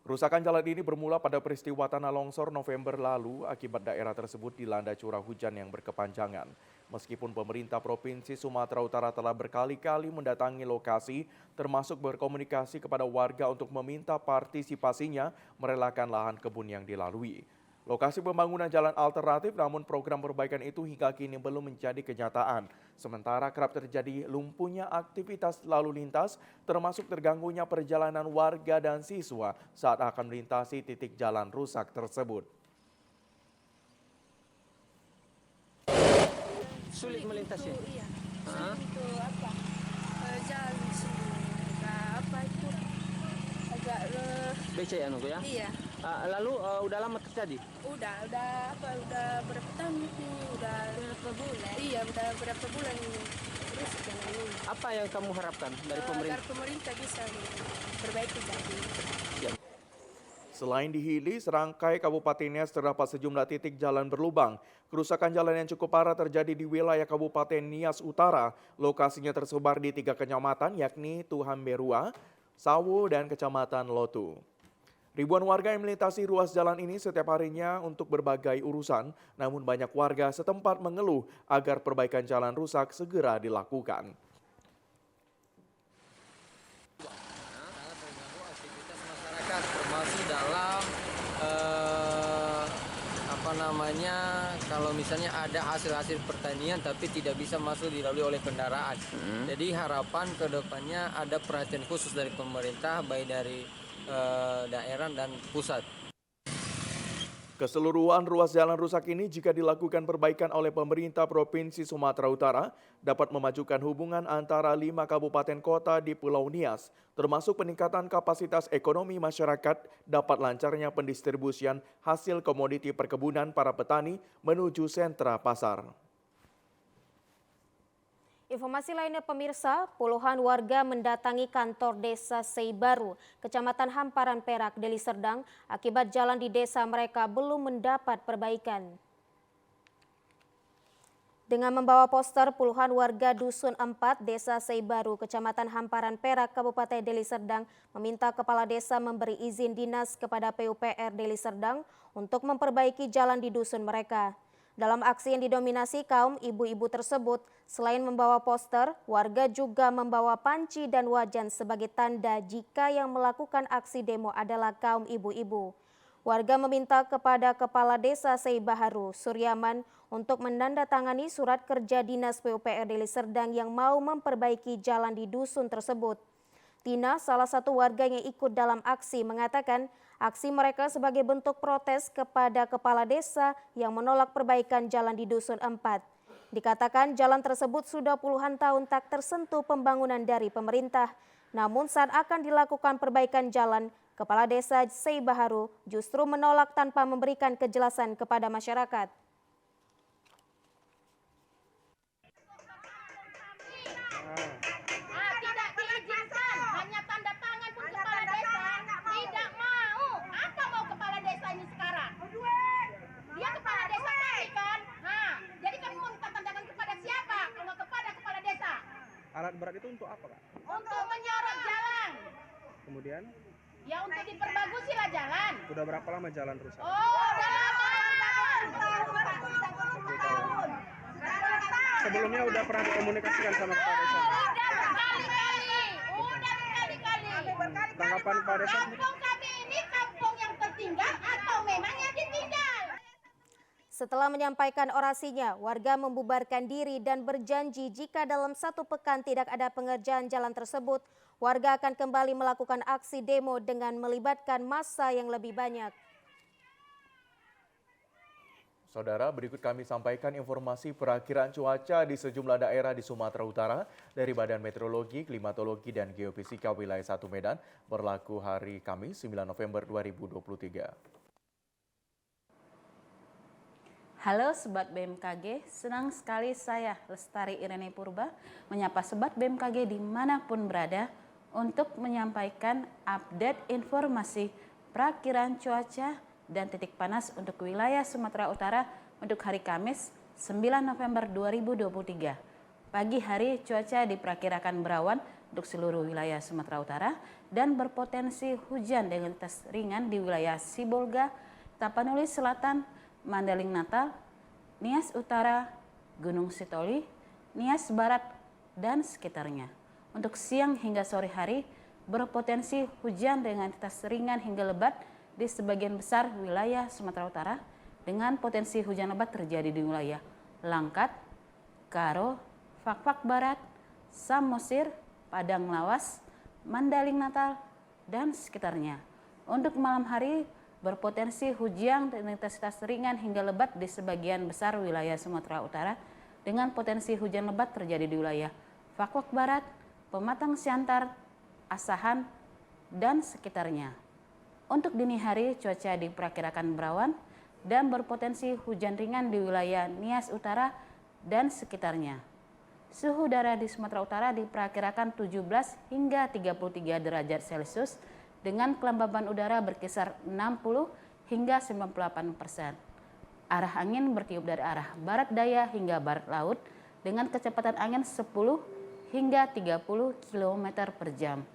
Kerusakan jalan ini bermula pada peristiwa tanah longsor November lalu akibat daerah tersebut dilanda curah hujan yang berkepanjangan. Meskipun pemerintah Provinsi Sumatera Utara telah berkali-kali mendatangi lokasi, termasuk berkomunikasi kepada warga untuk meminta partisipasinya merelakan lahan kebun yang dilalui. Lokasi pembangunan jalan alternatif, namun program perbaikan itu hingga kini belum menjadi kenyataan. Sementara kerap terjadi lumpuhnya aktivitas lalu lintas, termasuk terganggunya perjalanan warga dan siswa saat akan melintasi titik jalan rusak tersebut. Sulit melintasi? Iya, sulit itu apa? Jalan sini, apa itu agak becek anu ya? Iya. Lalu udah lama terjadi? Udah berapa tahun itu? Udah berapa bulan? Iya, udah berapa bulan ini. Terus ini. Apa yang kamu harapkan dari pemerintah? Agar pemerintah bisa perbaiki jadi. Selain di Hili, serangkai Kabupaten Nias terdapat sejumlah titik jalan berlubang. Kerusakan jalan yang cukup parah terjadi di wilayah Kabupaten Nias Utara. Lokasinya tersebar di 3 kecamatan yakni Tuhamberua, Sawo, dan Kecamatan Lotu. Ribuan warga yang melintasi ruas jalan ini setiap harinya untuk berbagai urusan, namun banyak warga setempat mengeluh agar perbaikan jalan rusak segera dilakukan. Termasuk dalam kalau misalnya ada hasil-hasil pertanian tapi tidak bisa masuk dilalui oleh kendaraan. Jadi harapan ke depannya ada perhatian khusus dari pemerintah baik dari daerah dan pusat. Keseluruhan ruas jalan rusak ini jika dilakukan perbaikan oleh pemerintah Provinsi Sumatera Utara dapat memajukan hubungan antara 5 kabupaten kota di Pulau Nias, termasuk peningkatan kapasitas ekonomi masyarakat, dapat lancarnya pendistribusian hasil komoditi perkebunan para petani menuju sentra pasar. Informasi lainnya pemirsa, puluhan warga mendatangi kantor desa Seibaru, Kecamatan Hamparan Perak, Deli Serdang, akibat jalan di desa mereka belum mendapat perbaikan. Dengan membawa poster, puluhan warga Dusun 4, Desa Seibaru, Kecamatan Hamparan Perak, Kabupaten Deli Serdang, meminta Kepala Desa memberi izin dinas kepada PUPR Deli Serdang untuk memperbaiki jalan di dusun mereka. Dalam aksi yang didominasi kaum ibu-ibu tersebut, selain membawa poster, warga juga membawa panci dan wajan sebagai tanda jika yang melakukan aksi demo adalah kaum ibu-ibu. Warga meminta kepada Kepala Desa Seibaharu, Suryaman, untuk menandatangani surat kerja dinas PUPR Deli Serdang yang mau memperbaiki jalan di dusun tersebut. Tina, salah satu warga yang ikut dalam aksi, mengatakan aksi mereka sebagai bentuk protes kepada Kepala Desa yang menolak perbaikan jalan di Dusun 4. Dikatakan jalan tersebut sudah puluhan tahun tak tersentuh pembangunan dari pemerintah. Namun saat akan dilakukan perbaikan jalan, Kepala Desa Seibaharu justru menolak tanpa memberikan kejelasan kepada masyarakat. Tidak diizinkan, hanya tanda tangan pun Kepala Desa tidak mau. Apa mau Kepala Desa ini sekarang? Dia Kepala Desa kami kan? Nah, jadi kami mau minta tanda tangan kepada siapa? Kalau kepada Kepala Desa. Alat berat itu untuk apa, Kak? Untuk menyorot jalan. Kemudian? Ya untuk diperbagusi lah jalan. Udah berapa lama jalan rusak? Oh, udah lama. Sebelumnya udah pernah dikomunikasikan sama Kepala Desa? Udah berkali-kali. Tanggapan Kepala Desa? Kampung kami ini kampung yang tertinggal atau memang yang ditinggal? Setelah menyampaikan orasinya, warga membubarkan diri dan berjanji jika dalam 1 pekan tidak ada pengerjaan jalan tersebut, warga akan kembali melakukan aksi demo dengan melibatkan massa yang lebih banyak. Saudara, berikut kami sampaikan informasi perakiraan cuaca di sejumlah daerah di Sumatera Utara dari Badan Meteorologi, Klimatologi, dan Geofisika Wilayah 1 Medan berlaku hari Kamis 9 November 2023. Halo Sobat BMKG, senang sekali saya Lestari Irene Purba menyapa Sobat BMKG dimanapun berada untuk menyampaikan update informasi perakiraan cuaca dan titik panas untuk wilayah Sumatera Utara untuk hari Kamis 9 November 2023. Pagi hari cuaca diperkirakan berawan untuk seluruh wilayah Sumatera Utara dan berpotensi hujan dengan intensitas ringan di wilayah Sibolga, Tapanuli Selatan, Mandeling Natal, Nias Utara, Gunung Sitoli, Nias Barat, dan sekitarnya. Untuk siang hingga sore hari berpotensi hujan dengan intensitas ringan hingga lebat di sebagian besar wilayah Sumatera Utara dengan potensi hujan lebat terjadi di wilayah Langkat, Karo, Fakfak Barat, Samosir, Padang Lawas, Mandaling Natal, dan sekitarnya. Untuk malam hari berpotensi hujan dengan intensitas ringan hingga lebat di sebagian besar wilayah Sumatera Utara dengan potensi hujan lebat terjadi di wilayah Fakfak Barat, Pematang Siantar, Asahan, dan sekitarnya. Untuk dini hari cuaca diperkirakan berawan dan berpotensi hujan ringan di wilayah Nias Utara dan sekitarnya. Suhu udara di Sumatera Utara diperkirakan 17 hingga 33 derajat Celcius dengan kelembaban udara berkisar 60 hingga 98%. Arah angin bertiup dari arah barat daya hingga barat laut dengan kecepatan angin 10 hingga 30 km per jam.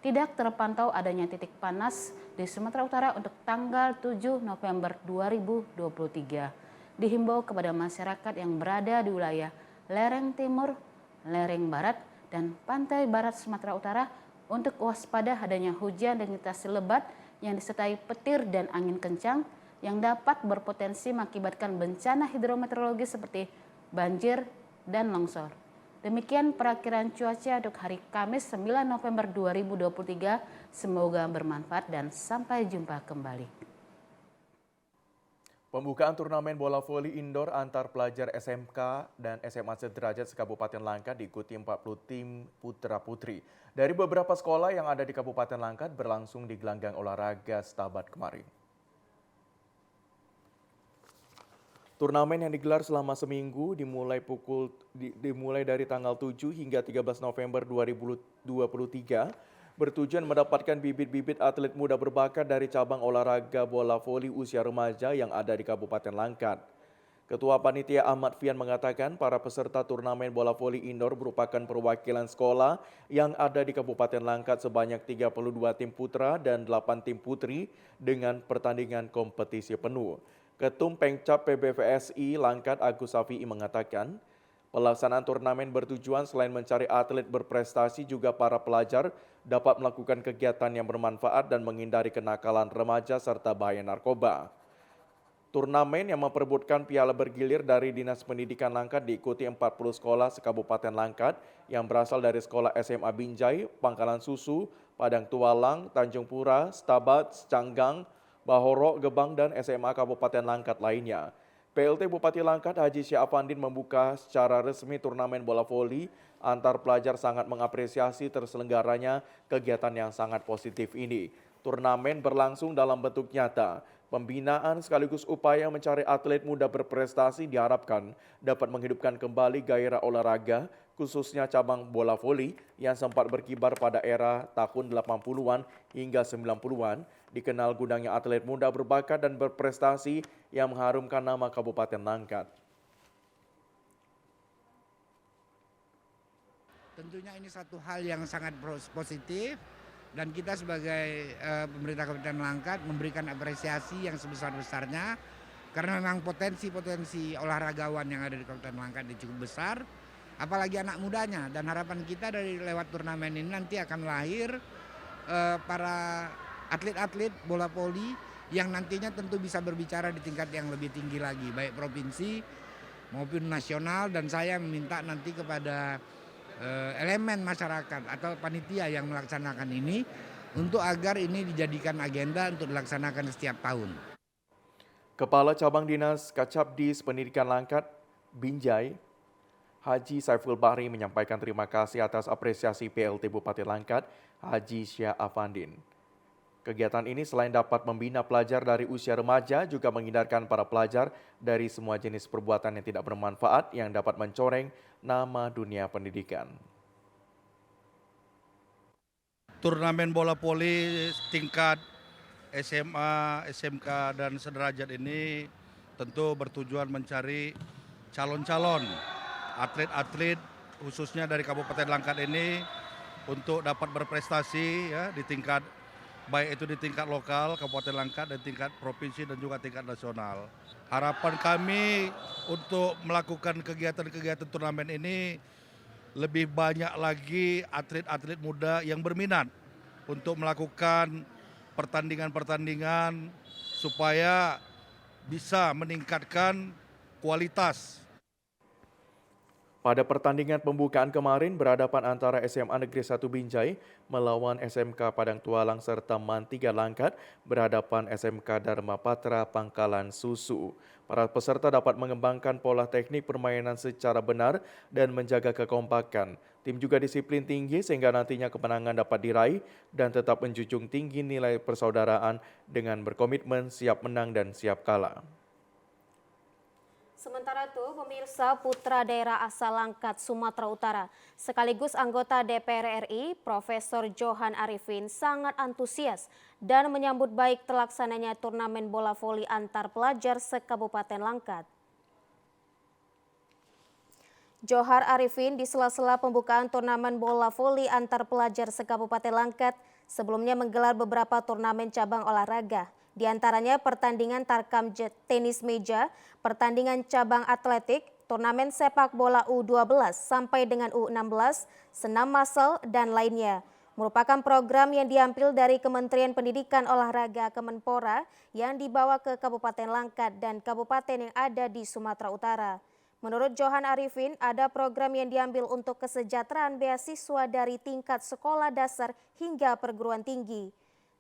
Tidak terpantau adanya titik panas di Sumatera Utara untuk tanggal 7 November 2023. Dihimbau kepada masyarakat yang berada di wilayah lereng timur, lereng barat, dan pantai barat Sumatera Utara untuk waspada adanya hujan dengan intensitas lebat yang disertai petir dan angin kencang yang dapat berpotensi mengakibatkan bencana hidrometeorologi seperti banjir dan longsor. Demikian perakiraan cuaca untuk hari Kamis 9 November 2023. Semoga bermanfaat dan sampai jumpa kembali. Pembukaan turnamen bola voli indoor antar pelajar SMK dan SMA sederajat se-Kabupaten Langkat diikuti 40 tim putra-putri. Dari beberapa sekolah yang ada di Kabupaten Langkat berlangsung di gelanggang olahraga Stabat kemarin. Turnamen yang digelar selama seminggu dimulai dari tanggal 7 hingga 13 November 2023 bertujuan mendapatkan bibit-bibit atlet muda berbakat dari cabang olahraga bola voli usia remaja yang ada di Kabupaten Langkat. Ketua Panitia Ahmad Fian mengatakan para peserta turnamen bola voli indoor merupakan perwakilan sekolah yang ada di Kabupaten Langkat sebanyak 32 tim putra dan 8 tim putri dengan pertandingan kompetisi penuh. Ketum Pengcap PBVSI Langkat Agus Safi'i mengatakan, pelaksanaan turnamen bertujuan selain mencari atlet berprestasi juga para pelajar dapat melakukan kegiatan yang bermanfaat dan menghindari kenakalan remaja serta bahaya narkoba. Turnamen yang memperebutkan piala bergilir dari Dinas Pendidikan Langkat diikuti 40 sekolah se-Kabupaten Langkat yang berasal dari sekolah SMA Binjai, Pangkalan Susu, Padang Tualang, Tanjung Pura, Stabat, Canggang, Bahoro, Gebang, dan SMA Kabupaten Langkat lainnya. PLT Bupati Langkat Haji Syah Afandin membuka secara resmi turnamen bola voli antar pelajar sangat mengapresiasi terselenggaranya kegiatan yang sangat positif ini. Turnamen berlangsung dalam bentuk nyata. Pembinaan sekaligus upaya mencari atlet muda berprestasi diharapkan dapat menghidupkan kembali gairah olahraga, khususnya cabang bola voli yang sempat berkibar pada era tahun 80-an hingga 90-an, dikenal gudangnya atlet muda berbakat dan berprestasi yang mengharumkan nama Kabupaten Langkat. Tentunya ini satu hal yang sangat positif dan kita sebagai pemerintah Kabupaten Langkat memberikan apresiasi yang sebesar-besarnya karena memang potensi-potensi olahragawan yang ada di Kabupaten Langkat ini cukup besar, apalagi anak mudanya, dan harapan kita dari lewat turnamen ini nanti akan lahir para atlet-atlet bola voli yang nantinya tentu bisa berbicara di tingkat yang lebih tinggi lagi, baik provinsi maupun nasional, dan saya meminta nanti kepada elemen masyarakat atau panitia yang melaksanakan ini untuk agar ini dijadikan agenda untuk dilaksanakan setiap tahun. Kepala Cabang Dinas Kacabdis Pendidikan Langkat, Binjai, Haji Saiful Bahri menyampaikan terima kasih atas apresiasi PLT Bupati Langkat, Haji Syah Afandin. Kegiatan ini selain dapat membina pelajar dari usia remaja, juga menghindarkan para pelajar dari semua jenis perbuatan yang tidak bermanfaat yang dapat mencoreng nama dunia pendidikan. Turnamen bola voli tingkat SMA, SMK, dan sederajat ini tentu bertujuan mencari calon-calon atlet-atlet khususnya dari Kabupaten Langkat ini untuk dapat berprestasi ya, di tingkat baik itu di tingkat lokal, Kabupaten Langkat, dan tingkat provinsi dan juga tingkat nasional. Harapan kami untuk melakukan kegiatan-kegiatan turnamen ini lebih banyak lagi atlet-atlet muda yang berminat untuk melakukan pertandingan-pertandingan supaya bisa meningkatkan kualitas. Pada pertandingan pembukaan kemarin, berhadapan antara SMA Negeri 1 Binjai melawan SMK Padang Tualang serta MAN 3 Langkat berhadapan SMK Dharma Patra Pangkalan Susu. Para peserta dapat mengembangkan pola teknik permainan secara benar dan menjaga kekompakan. Tim juga disiplin tinggi sehingga nantinya kemenangan dapat diraih dan tetap menjunjung tinggi nilai persaudaraan dengan berkomitmen siap menang dan siap kalah. Sementara itu, pemirsa, putra daerah asal Langkat, Sumatera Utara, sekaligus anggota DPR RI, Profesor Johan Arifin sangat antusias dan menyambut baik terlaksananya turnamen bola voli antar pelajar se-Kabupaten Langkat. Johar Arifin di sela-sela pembukaan turnamen bola voli antar pelajar se-Kabupaten Langkat sebelumnya menggelar beberapa turnamen cabang olahraga. Di antaranya pertandingan tarkam tenis meja, pertandingan cabang atletik, turnamen sepak bola U12 sampai dengan U16, senam massal, dan lainnya. Merupakan program yang diambil dari Kementerian Pendidikan Olahraga Kemenpora yang dibawa ke Kabupaten Langkat dan kabupaten yang ada di Sumatera Utara. Menurut Johan Arifin, ada program yang diambil untuk kesejahteraan beasiswa dari tingkat sekolah dasar hingga perguruan tinggi.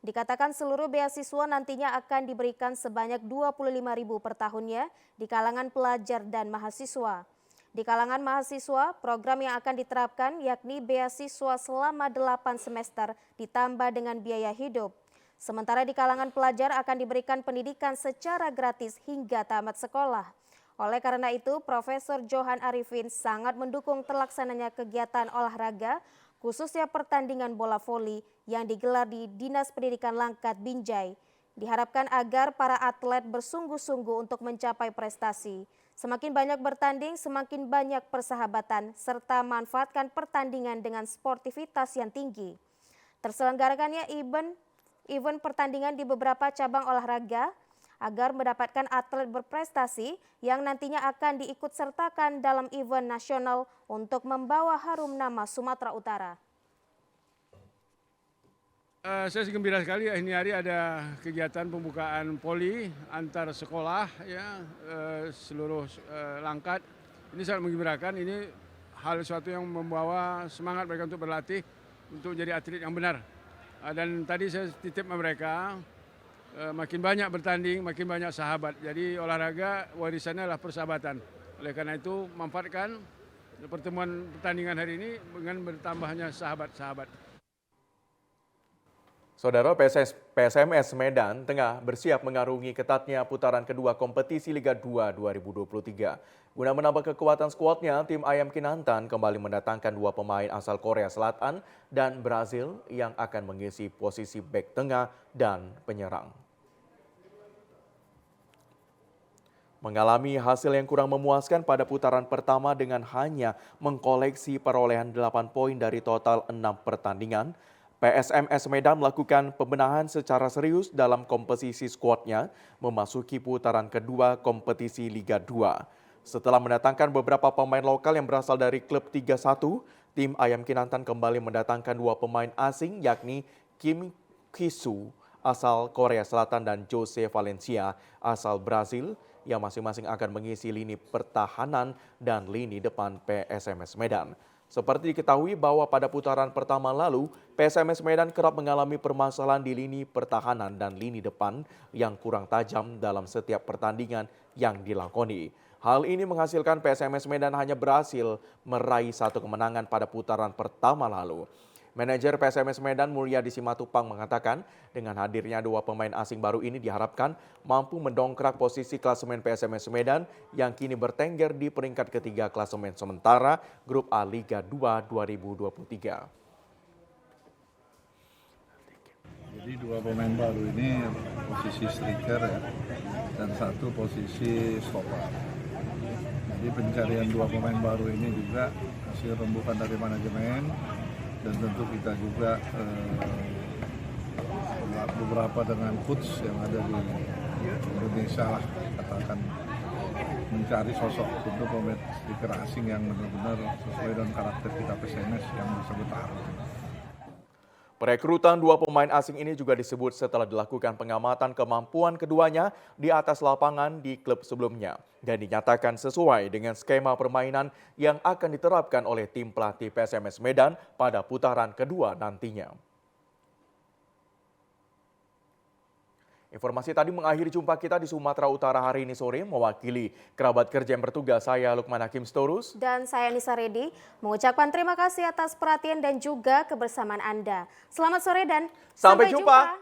Dikatakan seluruh beasiswa nantinya akan diberikan sebanyak 25.000 per tahunnya di kalangan pelajar dan mahasiswa. Di kalangan mahasiswa, program yang akan diterapkan yakni beasiswa selama 8 semester ditambah dengan biaya hidup. Sementara di kalangan pelajar akan diberikan pendidikan secara gratis hingga tamat sekolah. Oleh karena itu, Profesor Johan Arifin sangat mendukung terlaksananya kegiatan olahraga, khususnya pertandingan bola voli yang digelar di Dinas Pendidikan Langkat Binjai. Diharapkan agar para atlet bersungguh-sungguh untuk mencapai prestasi. Semakin banyak bertanding, semakin banyak persahabatan, serta manfaatkan pertandingan dengan sportivitas yang tinggi. Terselenggarakannya event pertandingan di beberapa cabang olahraga agar mendapatkan atlet berprestasi yang nantinya akan diikutsertakan dalam event nasional untuk membawa harum nama Sumatera Utara. Saya gembira sekali ini hari ada kegiatan pembukaan poli antar sekolah ya seluruh Langkat. Ini sangat menggembirakan. Ini hal sesuatu yang membawa semangat mereka untuk berlatih untuk jadi atlet yang benar. Dan tadi saya titip mereka makin banyak bertanding, makin banyak sahabat. Jadi olahraga warisannya adalah persahabatan. Oleh karena itu manfaatkan pertemuan pertandingan hari ini dengan bertambahnya sahabat-sahabat. Saudara, PSMS Medan tengah bersiap mengarungi ketatnya putaran kedua kompetisi Liga 2 2023. Guna menambah kekuatan skuadnya, tim Ayam Kinantan kembali mendatangkan 2 pemain asal Korea Selatan dan Brazil yang akan mengisi posisi bek tengah dan penyerang. Mengalami hasil yang kurang memuaskan pada putaran pertama dengan hanya mengkoleksi perolehan 8 poin dari total 6 pertandingan, PSMS Medan melakukan pembenahan secara serius dalam komposisi skuadnya memasuki putaran kedua kompetisi Liga 2. Setelah mendatangkan beberapa pemain lokal yang berasal dari klub 3-1, tim Ayam Kinantan kembali mendatangkan 2 pemain asing yakni Kim Ki-soo asal Korea Selatan dan Jose Valencia asal Brazil yang masing-masing akan mengisi lini pertahanan dan lini depan PSMS Medan. Seperti diketahui bahwa pada putaran pertama lalu, PSMS Medan kerap mengalami permasalahan di lini pertahanan dan lini depan yang kurang tajam dalam setiap pertandingan yang dilakoni. Hal ini menghasilkan PSMS Medan hanya berhasil meraih 1 kemenangan pada putaran pertama lalu. Manajer PSMS Medan Mulyadi Simatupang mengatakan dengan hadirnya 2 pemain asing baru ini diharapkan mampu mendongkrak posisi klasemen PSMS Medan yang kini bertengger di peringkat ketiga klasemen sementara Grup A Liga 2 2023. Jadi 2 pemain baru ini posisi striker ya, dan 1 posisi stopper. Jadi pencarian 2 pemain baru ini juga hasil rembukan dari manajemen. Dan tentu kita juga beberapa dengan coach yang ada di Indonesia lah, katakan mencari sosok untuk pemain striker asing yang benar-benar sesuai dengan karakter kita PSMS yang bisa bertarung. Perekrutan 2 pemain asing ini juga disebut setelah dilakukan pengamatan kemampuan keduanya di atas lapangan di klub sebelumnya dan dinyatakan sesuai dengan skema permainan yang akan diterapkan oleh tim pelatih PSMS Medan pada putaran kedua nantinya. Informasi tadi mengakhiri jumpa kita di Sumatera Utara hari ini sore. Mewakili kerabat kerja yang bertugas, saya Lukman Hakim Sitorus. Dan saya Nisa Redi, mengucapkan terima kasih atas perhatian dan juga kebersamaan Anda. Selamat sore dan sampai jumpa.